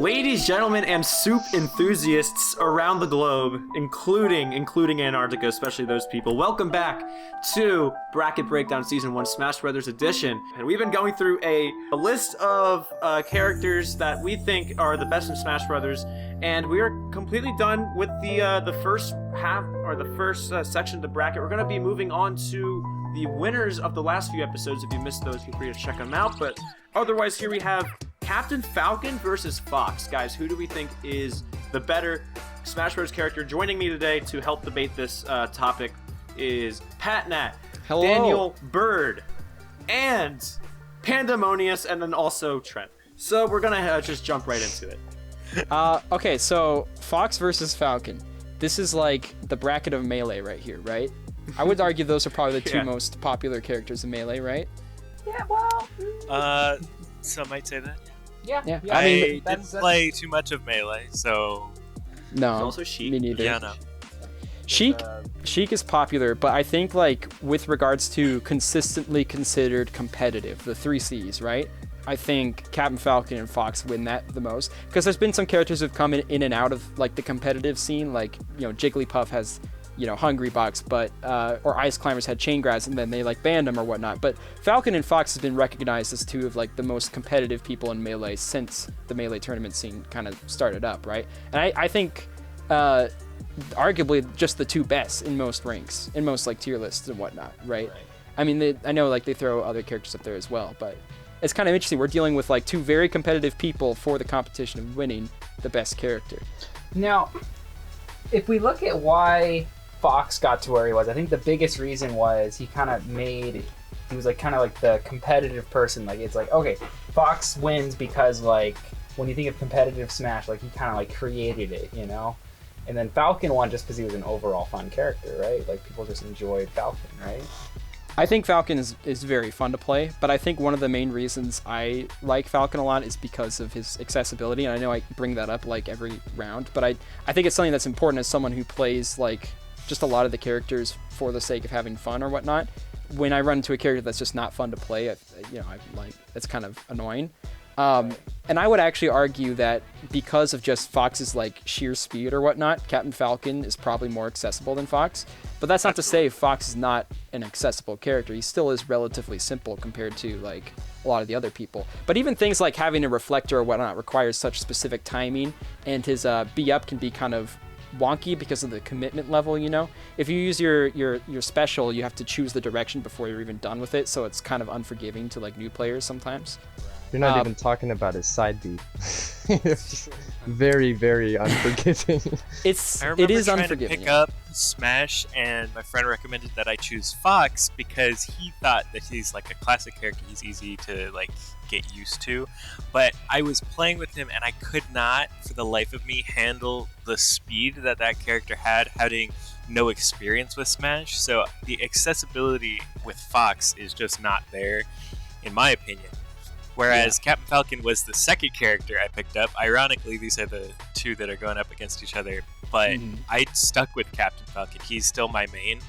Ladies, gentlemen, and soup enthusiasts around the globe, including Antarctica, especially those people, welcome back to Bracket Breakdown Season 1 Smash Brothers Edition. And we've been going through a list of characters that we think are the best in Smash Brothers, and we are completely done with the first half, or the first section of the bracket. We're going to be moving on to the winners of the last few episodes. If you missed those, feel free to check them out. But otherwise, here we have Captain Falcon versus Fox. Guys, who do we think is the better Smash Bros. Character? Joining me today to help debate this topic is Patnat, Hello. Daniel Bird, and Pandemonious, and then also Trent. So we're gonna just jump right into it. Okay, so Fox versus Falcon. This is like the bracket of Melee right here, right? I would argue those are probably the two most popular characters in Melee, right? Yeah, well... Some might say that. Yeah. I mean, didn't play too much of Melee, so... No, There's also Sheik. me neither. Yeah, no. Sheik is popular, but I think like with regards to consistently considered competitive, the 3 Cs, right? I think Captain Falcon and Fox win that the most, because there's been some characters who've come in and out of like the competitive scene, like, you know, Jigglypuff has, you know, Hungry Box, but or Ice Climbers had Chain Grass, and then they like banned them or whatnot. But Falcon and Fox has been recognized as two of like the most competitive people in Melee since the Melee tournament scene kind of started up, right? And I think arguably just the two best in most ranks, in most like tier lists and whatnot, right? I mean, I know like they throw other characters up there as well, but it's kind of interesting. We're dealing with like two very competitive people for the competition of winning the best character. Now, if we look at why Fox got to where he was, I think the biggest reason was he was like kind of like the competitive person. Like, it's like, okay, Fox wins because like when you think of competitive Smash, like he kind of like created it, you know? And then Falcon won just because he was an overall fun character, right? Like people just enjoyed Falcon, right? I think Falcon is very fun to play, but I think one of the main reasons I like Falcon a lot is because of his accessibility, and I know I bring that up like every round, but I think it's something that's important as someone who plays like just a lot of the characters for the sake of having fun or whatnot. When I run into a character that's just not fun to play, it's kind of annoying. And I would actually argue that because of just Fox's like sheer speed or whatnot, Captain Falcon is probably more accessible than Fox. But that's not to say Fox is not an accessible character. He still is relatively simple compared to like a lot of the other people. But even things like having a reflector or whatnot requires such specific timing, and his B up can be kind of wonky because of the commitment level, you know? If you use your special, you have to choose the direction before you're even done with it, so it's kind of unforgiving to like new players sometimes. You're not even talking about his side beat. Very, very unforgiving. I remember it is trying unforgiving. to pick up Smash, and my friend recommended that I choose Fox because he thought that he's like a classic character. He's easy to like get used to. But I was playing with him, and I could not, for the life of me, handle the speed that character had, having no experience with Smash. So the accessibility with Fox is just not there, in my opinion. Whereas Captain Falcon was the second character I picked up. Ironically, these are the two that are going up against each other. But I stuck with Captain Falcon. He's still my main.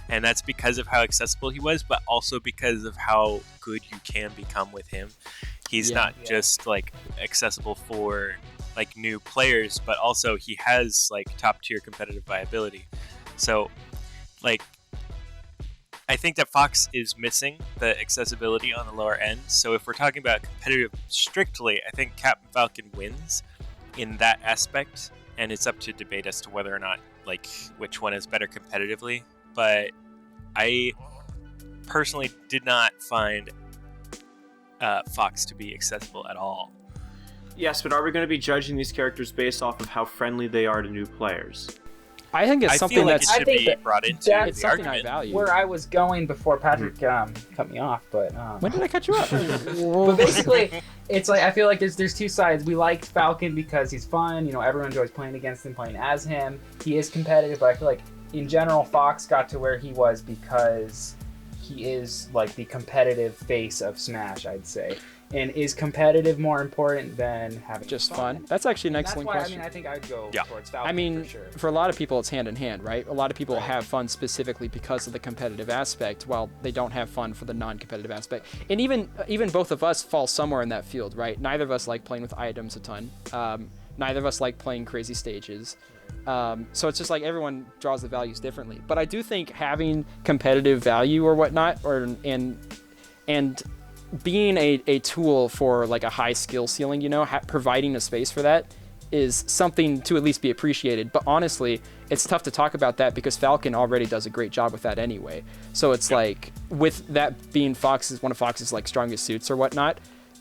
And that's because of how accessible he was, but also because of how good you can become with him. He's not just like accessible for like new players, but also he has like top tier competitive viability. So like I think that Fox is missing the accessibility on the lower end. So if we're talking about competitive strictly, I think Captain Falcon wins in that aspect, and it's up to debate as to whether or not like which one is better competitively. But I personally did not find Fox to be accessible at all. Yes, but are we going to be judging these characters based off of how friendly they are to new players? I think it's something feel like that's it should be brought into that's the something argument. I value. Where I was going before Patrick cut me off, but When did I cut you up? but basically, it's like I feel like there's two sides. We like Falcon because he's fun. You know, everyone enjoys playing against him, playing as him. He is competitive, but I feel like in general, Fox got to where he was because he is like the competitive face of Smash, I'd say. And is competitive more important than having Just fun. That's actually an And excellent that's why, question. I think I'd go Yeah. towards Falcon I mean, for sure. for a lot of people, it's hand in hand, right? A lot of people have fun specifically because of the competitive aspect, while they don't have fun for the non-competitive aspect. And even both of us fall somewhere in that field, right? Neither of us like playing with items a ton. Neither of us like playing crazy stages. So it's just like everyone draws the values differently. But I do think having competitive value or whatnot, and being a tool for like a high skill ceiling, you know, providing a space for that is something to at least be appreciated. But honestly, it's tough to talk about that because Falcon already does a great job with that anyway. So it's like, with that being one of Fox's like strongest suits or whatnot,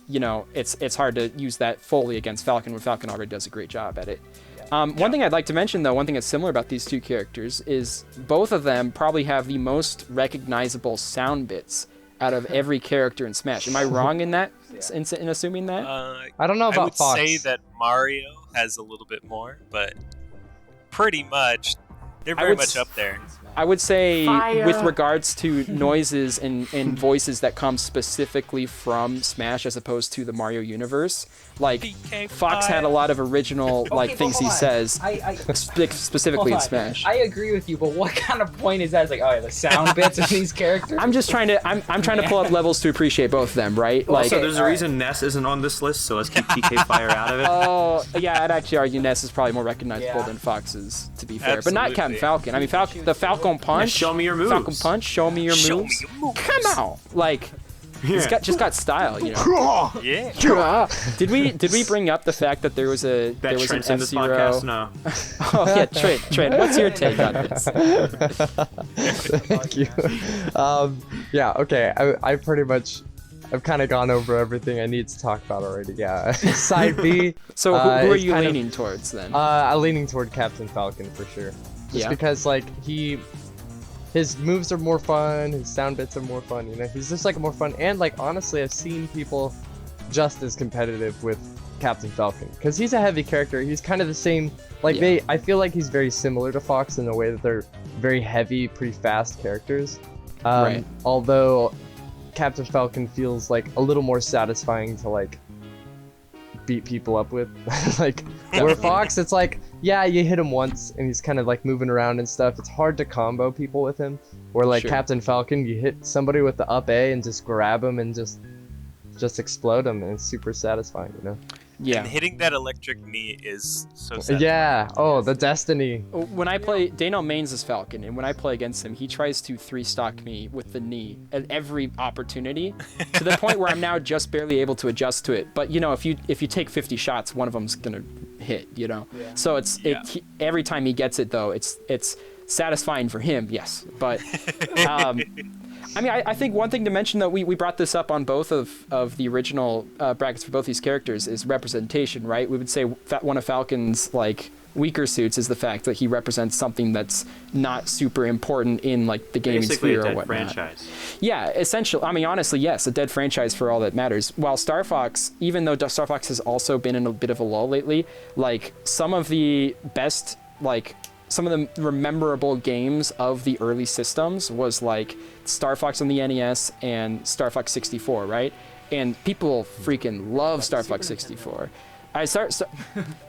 you know, it's hard to use that fully against Falcon when Falcon already does a great job at it. One thing I'd like to mention, though, one thing that's similar about these two characters is both of them probably have the most recognizable sound bits out of every character in Smash. Am I wrong in that? In assuming that? I don't know I about would Fox. say that Mario has a little bit more, but pretty much they're I very would much up there. I would say Fire. with regards to noises and voices that come specifically from Smash as opposed to the Mario universe, like PK Fox had a lot of original like Okay, things but he hold on. says specifically in Hold on. Smash. I agree with you, but what kind of point is that? It's like, oh, yeah, the sound bits of these characters. I'm just trying to I'm trying to pull up levels to appreciate both of them, right? Like, Also, there's a alright. reason Ness isn't on this list, so let's keep PK Fire out of it. oh yeah, I'd actually argue Ness is probably more recognizable Yeah. than Fox's, to be fair. But not Captain Absolutely. Falcon. I mean, the Falcon Punch. show me your moves. Falcon Punch. Show me your Show me moves. your moves. Come on, like. He's Yeah. got style, you know. Yeah. Did we bring up the fact that there was an Trent's in this F-Zero? podcast? No. Oh yeah, Trent, what's your take on this? Thank you. Yeah, okay. I pretty much, I've kind of gone over everything I need to talk about already. Yeah. Side B. So who are is you kind of- leaning towards then? I'm leaning toward Captain Falcon for sure. Just Yeah. because like his moves are more fun, his sound bits are more fun, you know. He's just like more fun, and like honestly, I've seen people just as competitive with Captain Falcon because he's a heavy character. He's kind of the same. Like Yeah. I feel like he's very similar to Fox in the way that they're very heavy, pretty fast characters. Right. Although Captain Falcon feels like a little more satisfying to like beat people up with. Like where Fox, it's like, yeah, you hit him once and he's kind of like moving around and stuff. It's hard to combo people with him. Where like Sure. Captain Falcon, you hit somebody with the up A and just grab him and just explode him, and it's super satisfying, you know. Yeah. And hitting that electric knee is so sad. Yeah. Oh, the destiny. When I play, Dano mains is Falcon, and when I play against him, he tries to 3-stock me with the knee at every opportunity, to the point where I'm now just barely able to adjust to it. But you know, if you take 50 shots, one of them's gonna hit, you know. Yeah. So every time he gets it though, it's satisfying for him, yes. But I mean, I think one thing to mention, though, we brought this up on both of the original brackets for both these characters, is representation, right? We would say one of Falcon's like weaker suits is the fact that he represents something that's not super important in like the gaming Basically a sphere or dead whatnot. franchise. Yeah, essentially. I mean, honestly, yes, a dead franchise for all that matters. While Star Fox, even though Star Fox has also been in a bit of a lull lately, like some of the best, like some of the memorable games of the early systems was like Star Fox on the NES and Star Fox 64, right? And people freaking love Star Fox 64.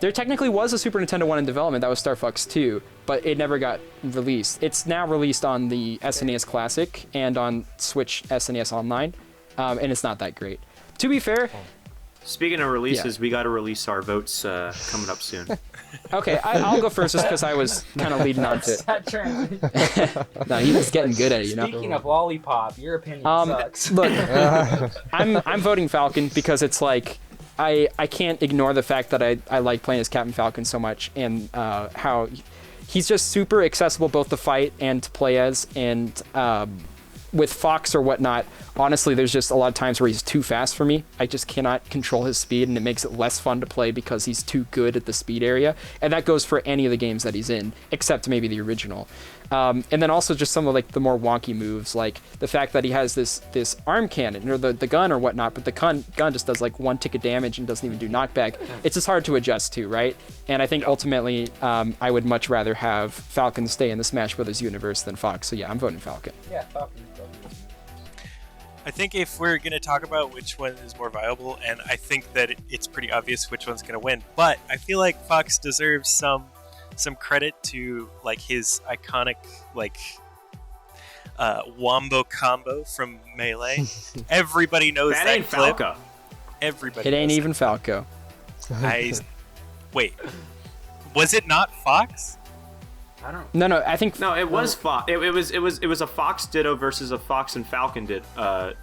There technically was a Super Nintendo one in development that was Star Fox 2, but it never got released. It's now released on the SNES Classic and on Switch SNES Online, and it's not that great. To be fair, Speaking of releases, we got to release our votes coming up soon. okay, I'll go first just because I was kind of leading on to it. That transition. No, he's getting good at it, you know. Speaking of lollipop, your opinion sucks. Look, I'm voting Falcon because it's like I can't ignore the fact that I like playing as Captain Falcon so much, and how he's just super accessible both to fight and to play as, and with Fox or whatnot, honestly, there's just a lot of times where he's too fast for me. I just cannot control his speed, and it makes it less fun to play because he's too good at the speed area. And that goes for any of the games that he's in, except maybe the original. And then also just some of like the more wonky moves, like the fact that he has this arm cannon or the gun or whatnot, but the gun just does like one tick of damage and doesn't even do knockback. It's just hard to adjust to, right? And I think ultimately I would much rather have Falcon stay in the Smash Brothers universe than Fox. So yeah, I'm voting Falcon. Yeah, Falcon. I think if we're going to talk about which one is more viable, and I think that it's pretty obvious which one's going to win, but I feel like Fox deserves some credit to like his iconic like wombo combo from Melee. Everybody knows that ain't clip. Falco. Everybody. It ain't knows even Falco. Wait, was it not Fox? I don't. No, I think No, it was Fox. It was a Fox Ditto versus a Fox and Falcon Ditto. I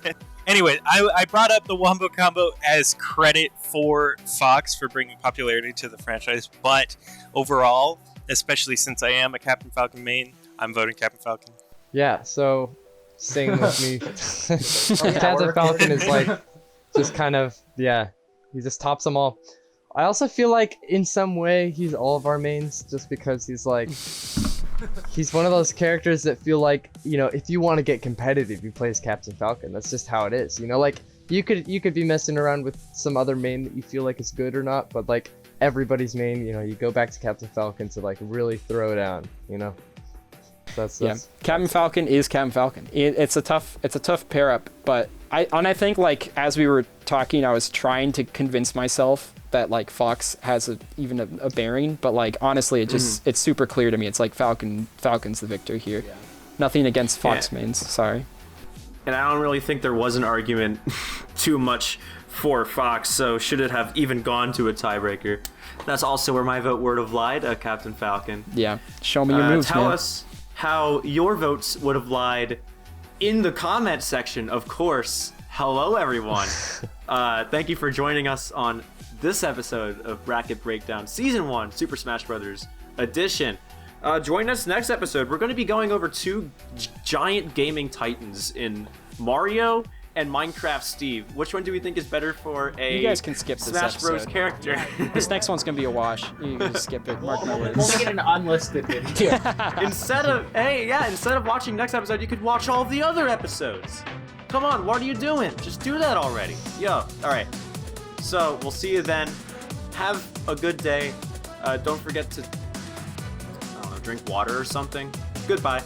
think. Anyway, I brought up the Wombo Combo as credit for Fox for bringing popularity to the franchise, but overall, especially since I am a Captain Falcon main, I'm voting Captain Falcon. Yeah, so same with me. Captain Falcon is like just kind of, yeah, he just tops them all. I also feel like in some way he's all of our mains just because he's like, he's one of those characters that feel like, you know, if you want to get competitive, you play as Captain Falcon. That's just how it is. You know, like you could be messing around with some other main that you feel like is good or not, but like everybody's main, you know, you go back to Captain Falcon to like really throw down, you know. That's Captain Falcon is Captain Falcon. It's a tough pair up, but I think like as we were talking, I was trying to convince myself that like Fox has even a bearing, but like honestly, it's super clear to me. It's like Falcon's the victor here. Yeah. Nothing against Fox mains. Sorry. And I don't really think there was an argument too much for Fox. So should it have even gone to a tiebreaker? That's also where my vote would have lied, Captain Falcon. Yeah. Show me your moves, tell man. us how your votes would have lied in the comment section, of course. Hello, everyone. Thank you for joining us on this episode of Bracket Breakdown Season 1 Super Smash Bros. Edition. Join us next episode. We're going to be going over two giant gaming titans in Mario and Minecraft Steve. Which one do we think is better for a you guys can skip this Smash Bros. episode. Character? This next one's going to be a wash. You can skip it. Mark my words. We'll make it an unlisted video. Instead of watching next episode, you could watch all the other episodes. Come on, what are you doing? Just do that already. Yo, alright. So, we'll see you then. Have a good day. Don't forget to, I don't know, drink water or something. Goodbye.